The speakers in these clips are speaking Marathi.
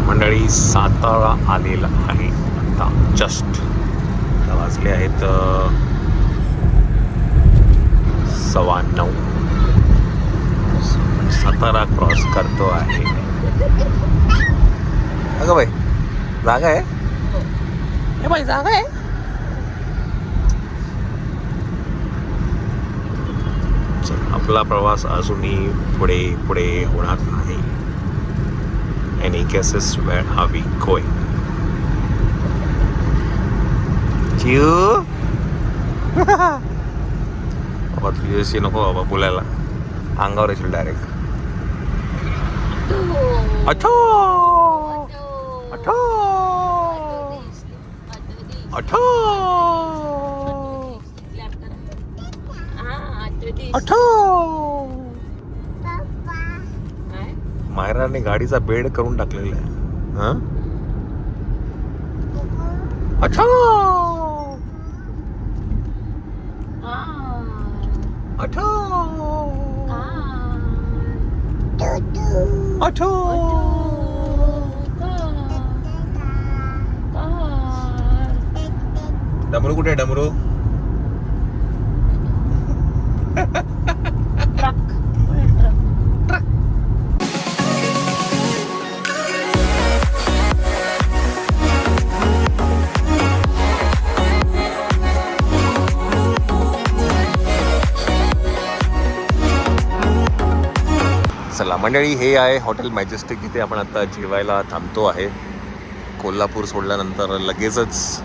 मंडळी सातारा आलेला आहे आता जस्ट वाजले आहेत 9:15. सातारा क्रॉस करतो आहे. अगं बाई जागा आहे हे बाई जागा आहे. आपला प्रवास अजूनही पुढे पुढे होणार नाही. Any guesses where are we going? चिऊ बाबा तुझ्याशी नको बाबा बोलायला, अंगावर येशील डायरेक्ट. अठो अठो अठो अठो. मायराने गाडीचा बेड करून टाकलेला आहे. हा अच्छा अठो अठो. डमरू कुठे आहे डमरू? चला मंडळी, हे आहे हॉटेल मॅजेस्टिक, जिथे आपण आता जेवायला थांबतो आहे. कोल्हापूर सोडल्यानंतर लगेचच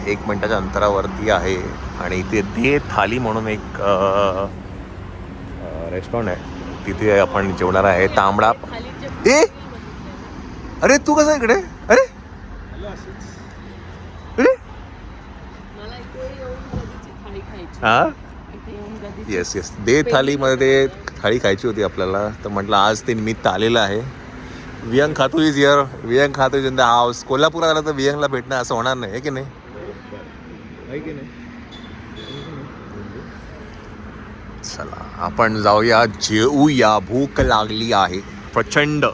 1 मिनिटाच्या अंतरावरती आहे. आणि इथे दे थाली म्हणून एक रेस्टॉरंट आहे, तिथे आपण जेवणार आहे. तांबडा अरे तू कसं इकडे? अरे हां येस येस, दे थालीमध्ये थाळी खायची होती आपल्याला, तर म्हटलं आज ते निमित्त आलेलं आहे. वियंग खातू इज हिअर, वियंग खातू is in the house. Kolhapur आला तर वियंगला भेटणं असं होणार नाही, आहे की नाही? चला आपण जाऊया, जेऊया, भूक लागली आहे प्रचंड.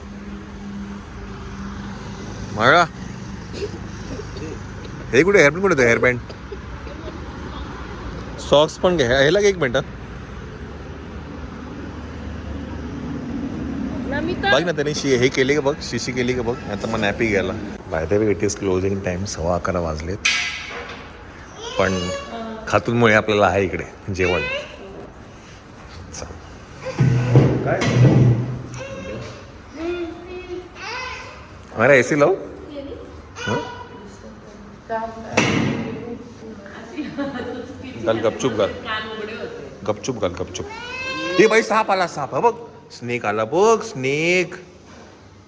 म्हणा हे कुठे हेअरबँड, कुठे हेअरबँड सॉक्स पण घ्या. ह्याला 1 मिनिट बघ ना, त्यांनी हे केली का बघ, शिशी केली का बघ. आता मग नॅपी घ्यायला. By the way it is closing time, 11:15 वाजलेत. पण खातूनमुळे आपल्याला आहे इकडे जेवण. काय अरे AC लावू? घाल गपचूप घाल, गपचूप घाल, गपचूप. हे बाई साप आला, साप हा बघ, स्नेक आला बघ, स्नेक.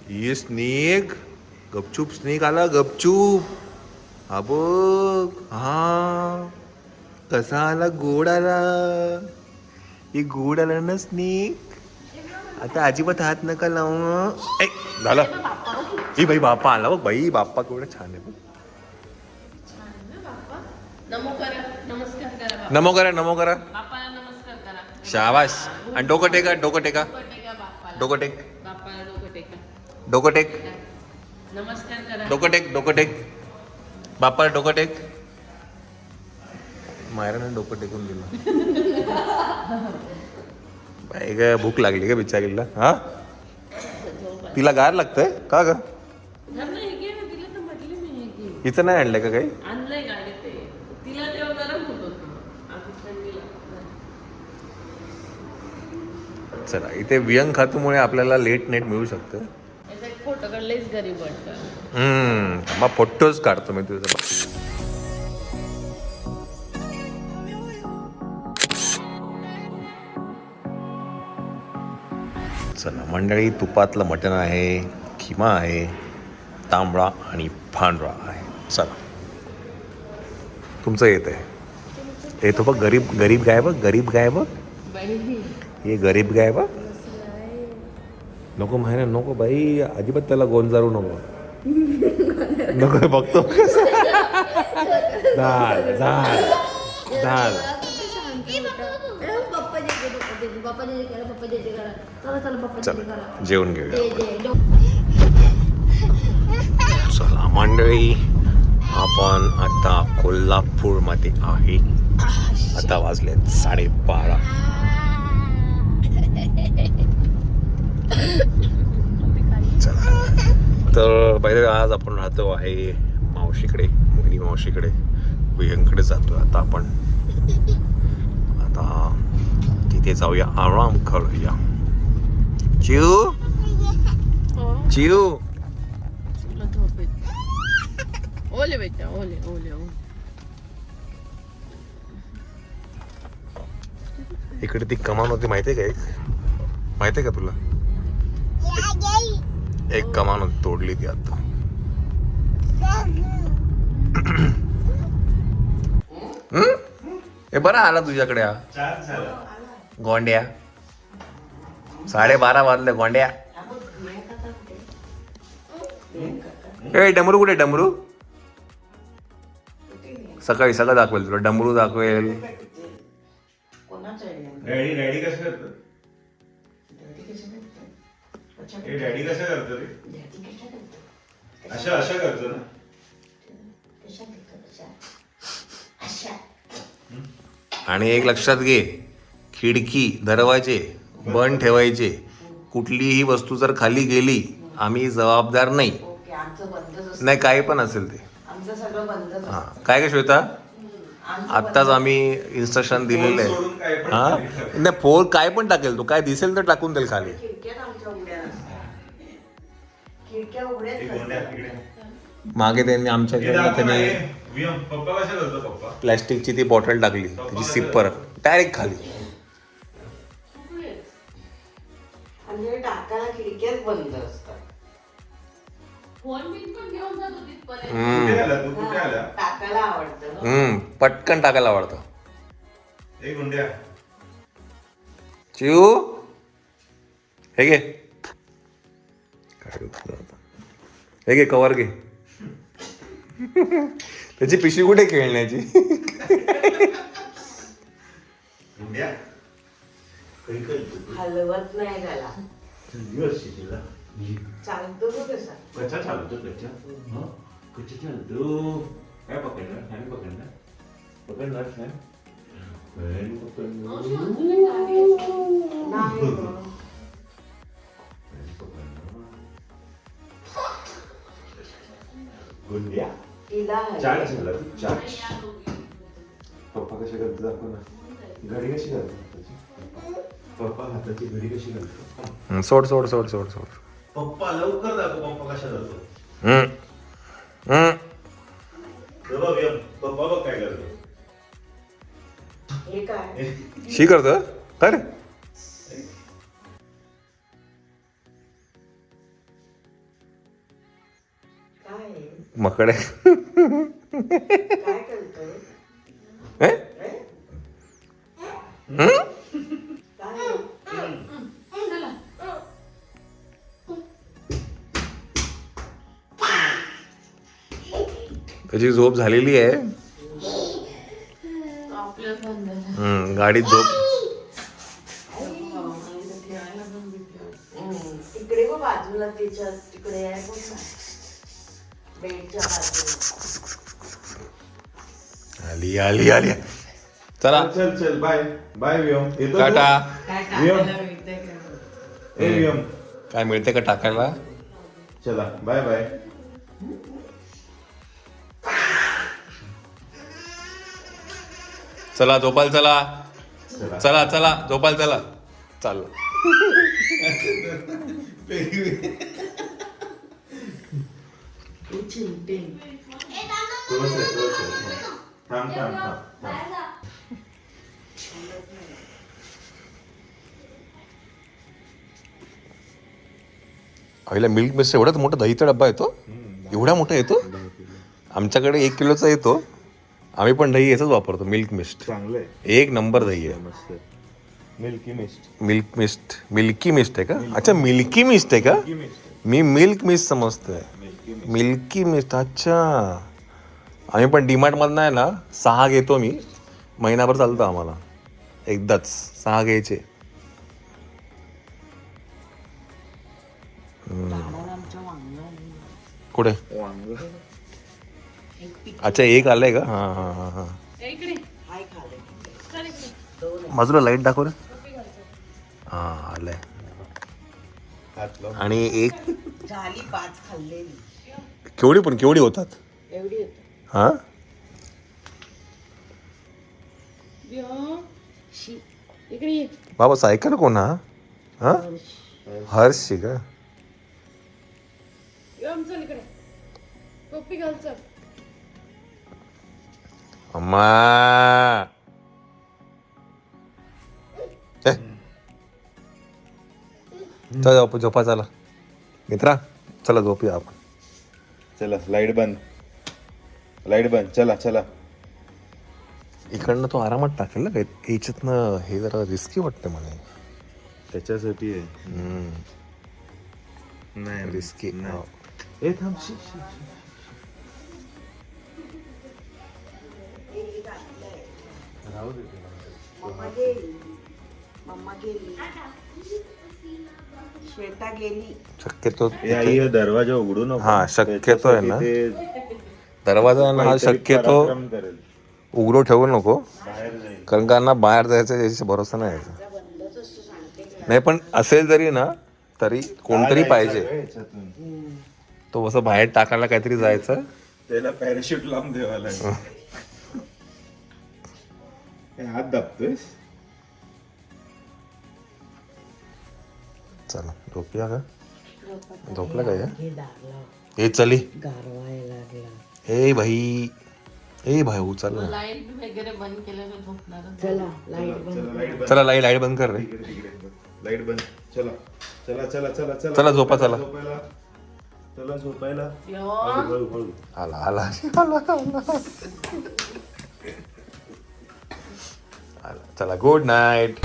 ये स्नेक, गपचूप स्नेक आला, गपचूप. हा बघ, हा कसा आला, गोड आला. हे गोड आला ना स्नेक. आता अजिबात हात नका लावू. झालं. ही बाई बाप्पा आला बघ, बाई बाप्पा केवढा छान आहे बघ. नमो करा, नमो करा. शाबाश. आणि डोकं टेका, डोकं टेका, डोकं टेक, डोकं टेक, डोकं टेक, डोकं टेक. बाप्पा डोकं टेक. मायराने डोकं टेकून दिलं. बाई ग, भूक लागली का बिचारीला? हा तिला गार लागतंय का ग? हिचं नाही आणलंय का काही? चला, इथे वियंग खातूमुळे आपल्याला लेट नेट मिळू शकतं. मग फोटोज काढतो मी तुझं. चला मंडळी, तुपातलं मटण आहे, खिमा आहे, तांबडा आणि पांढरा आहे. चला तुमचं येत आहे. येतो बघ, गरीब गरीब गाय बघ, गरीब गाय बघ, ये गरीब गाय बघ. नको माहिती नको बाई, अजिबात त्याला गोंजारू नको. नको बघतो. झाल झाल झाल. चला जेवण घेऊया. चला मंडळी, आपण आता कोल्हापूरमध्ये आहे. आता वाजले 12:30. चला तर पहिले आज आपण राहतो आहे मावशीकडे, मोहिनी मावशीकडे, विहंकडे जातो आता आपण. आता तिथे जाऊया, आराम करूया. चिऊ चिऊ ओले बेटा, ओले ओले ओले. इकडे ती कमान होती माहितीये का? माहितीये का तुला? एक कमान होती, तोडली ती आता. हे बरं आला तुझ्याकडे हा गोंड्या. 12:30 वाजले गोंड्या. ए डमरू कुठे? डमरू सकाळी सगळं दाखवेल तुला. डमरू दाखवेल. डॅडी डॅडी कसं करतो? हे डॅडी कसं करतो रे? अशा अशा करतो ना. आणि एक लक्षात घे, खिडकी दरवाजे बंद ठेवायचे. कुठलीही वस्तू जर खाली गेली, आम्ही जबाबदार नाही. नाही काही पण असेल ते. हा काय का श्वेता, आत्ताच आम्ही इन्स्ट्रक्शन दिलेलं आहे. हा नाही, फोन काय पण टाकेल तो, काय दिसेल तर टाकून देईल खाली. मागे त्यांनी आमच्या पप्पा कसं करतो? पप्पा प्लॅस्टिकची ती बॉटल टाकली, त्याची सिप्पर डायरेक्ट खाली. टाकायला खिडक्याच बंद असतात. कुठे आला तू? कुठे आला? टाकायला आवडतं. पटकन टाकायला आवडतं. ए गुंड्या, चिऊ हे घे, हे घे कवर घे. त्याची पिशवी कुठे खेळण्याची? गुंड्या काही करतो? हलवत नाही त्याला. तिला चालतो तो कसा. कच्चा चालतो. कच्चा कच्चा चालतो. काय पकडणार? फॅन पकडणार? पकडणार फॅन? फॅन पकडणार. नाही गुंड्या तिला चार्ज झाला तू. चार्ज. पप्पा कशी करतो दाखव ना. घडी कशी घालतो? पप्पा हाताची घडी कशी घालतो? सोड सोड सोड सोड सोड. पप्पा लवकर दाखव. पप्पा कशा करतो? पप्पा बघ काय करतो. हे काय शी करतो काय रे? काय मकडे काय करतोय? हे? काय त्याची झोप झालेली आहे. गाडीत झोप. तिकडे बघ बाजूला त्याच्या तिकडे आहे बघ ना. बेडच्या बाजूला. आली आली आली. चला चल चल बाय बाय वियम. येतो टाटा. काय टाकायला मिळतंय का? ए वियम काय मिळते का टाकायला? चला बाय बाय. चला झोपायला चला. चला चला झोपायला चला. चाल. चिमटे थांब थांब थांब. पहिला मिल्क मिस्ट एवढाच मोठा दहीचा डब्बा येतो. एवढा मोठा येतो. आमच्याकडे 1 किलोचा येतो. आम्ही पण दही याच वापरतो. मिल्क मिस्ट चांगलंय. 1 नंबर दही आहे. मस्त. Milky Mist. Milk Mist. Milky Mist आहे का? अच्छा मिल्की मिस्ट आहे का? मी मिल्क मिस्ट समजतोय. Milky Mist. अच्छा आम्ही पण डीमार्ट मधनं आहे ना 6 घेतो मी. महिनाभर चालतं आम्हाला. एकदाच 6 घ्यायचे. कुठे वांग अच्छा एक आलंय का हा हा हा हा हाय खाले बाजूला लाईट दाखव रे हा आलंय हात लावून आणि एक झाली 5 खाल्लेली केवढी होतात एवढी होत हा शी इकडे ये. बाबा सायकल कोण हा हा हर्षी का चल इकडे टोपी घाल चल अम्मा ए. चला झोपा चला मित्रा चला झोपूया आपण चला लाईट बंद चला चला इकडनं तो आरामात टाकेल ना काही याच्यातनं हे जरा रिस्की वाटतं मला त्याच्यासाठी आहे नाही रिस्की ए थांब शी, शी, शी. राहू दे मम्मा गेली श्वेता गेली शक्यतो ए, आई हा दरवाजा उघडू नको हा, शक्यतो आहे ना. त्याच्यासाठी ते दरवाजा आहे ना हा काहीतरी शक्यतो पराक्रम करेल उघडो ठेवू नको बाहेर जाईल कारण का ना बाहेर जायचं याची भरोसा नाही यायचा नाही पण असेल जरी ना तरी कोणतरी पाहिजे याच्यातून तो असं बाहेर टाकायला काहीतरी जायचं त्याला पॅराशूट लावून द्यावा लागेल ए, हात दाबतोयस चला झोपूया का झोपला काय हे दार लाव हे चली गारवायला लागला ए भाई उचल ना लाईट वगैरे बंद केलं तर झोपणार चला लाईट बंद चला लाईट बंद चला लाईट बंद कर रे तिकडे लाईट बंद चला चला चला चला चला चला, झोपा, चला. झोपायला चला झोपायला यो हळू हळू आला आला चला गुड नाईट